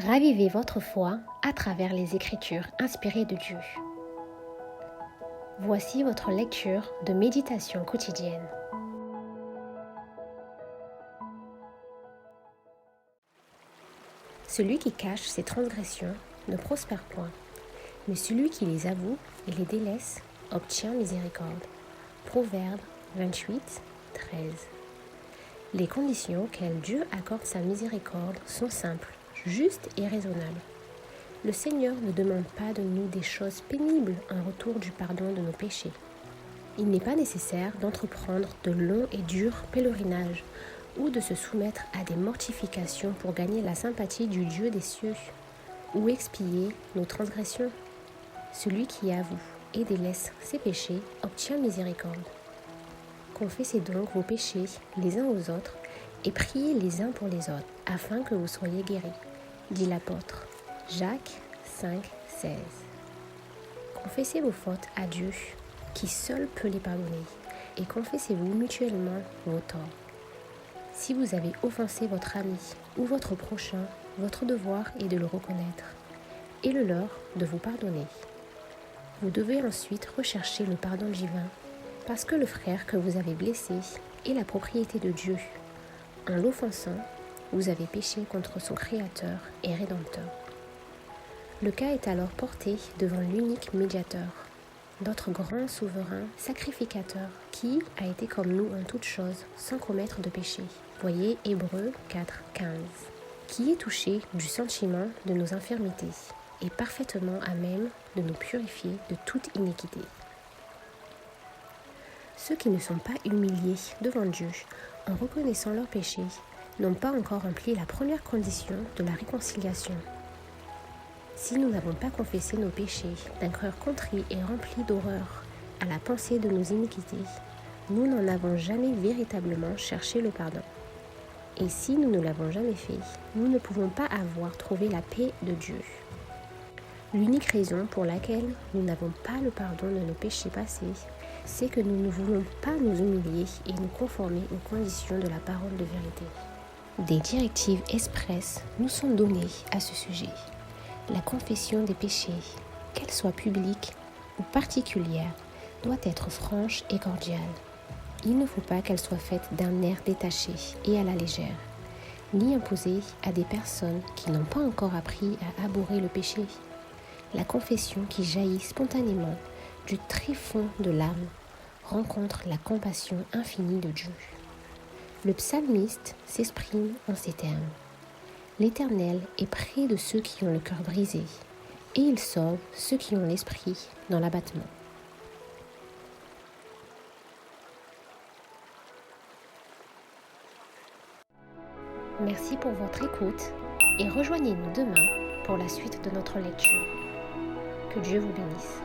Ravivez votre foi à travers les Écritures inspirées de Dieu. Voici votre lecture de méditation quotidienne. Celui qui cache ses transgressions ne prospère point, mais celui qui les avoue et les délaisse obtient miséricorde. Proverbe 28, 13. Les conditions auxquelles Dieu accorde sa miséricorde sont simples, justes et raisonnables. Le Seigneur ne demande pas de nous des choses pénibles en retour du pardon de nos péchés. Il n'est pas nécessaire d'entreprendre de longs et durs pèlerinages ou de se soumettre à des mortifications pour gagner la sympathie du Dieu des cieux ou expier nos transgressions. Celui qui avoue et délaisse ses péchés obtient miséricorde. Confessez donc vos péchés les uns aux autres et priez les uns pour les autres, afin que vous soyez guéris, dit l'apôtre. Jacques 5, 16. Confessez vos fautes à Dieu, qui seul peut les pardonner, et confessez-vous mutuellement vos torts. Si vous avez offensé votre ami ou votre prochain, votre devoir est de le reconnaître, et le leur de vous pardonner. Vous devez ensuite rechercher le pardon divin, parce que le frère que vous avez blessé est la propriété de Dieu. En l'offensant, vous avez péché contre son Créateur et Rédempteur. Le cas est alors porté devant l'unique médiateur, notre grand souverain sacrificateur, qui a été comme nous en toutes choses, sans commettre de péché. Voyez Hébreux 4, 15. Qui est touché du sentiment de nos infirmités et parfaitement à même de nous purifier de toute iniquité. Ceux qui ne sont pas humiliés devant Dieu en reconnaissant leurs péchés n'ont pas encore rempli la première condition de la réconciliation. Si nous n'avons pas confessé nos péchés d'un cœur contrit et rempli d'horreur à la pensée de nos iniquités, nous n'en avons jamais véritablement cherché le pardon. Et si nous ne l'avons jamais fait, nous ne pouvons pas avoir trouvé la paix de Dieu. L'unique raison pour laquelle nous n'avons pas le pardon de nos péchés passés, c'est que nous ne voulons pas nous humilier et nous conformer aux conditions de la parole de vérité. Des directives expresses nous sont données à ce sujet. La confession des péchés, qu'elle soit publique ou particulière, doit être franche et cordiale. Il ne faut pas qu'elle soit faite d'un air détaché et à la légère, ni imposée à des personnes qui n'ont pas encore appris à abhorrer le péché. La confession qui jaillit spontanément du tréfonds de l'âme rencontre la compassion infinie de Dieu. Le psalmiste s'exprime en ces termes. L'Éternel est près de ceux qui ont le cœur brisé, et il sauve ceux qui ont l'esprit dans l'abattement. Merci pour votre écoute et rejoignez-nous demain pour la suite de notre lecture. Que Dieu vous bénisse.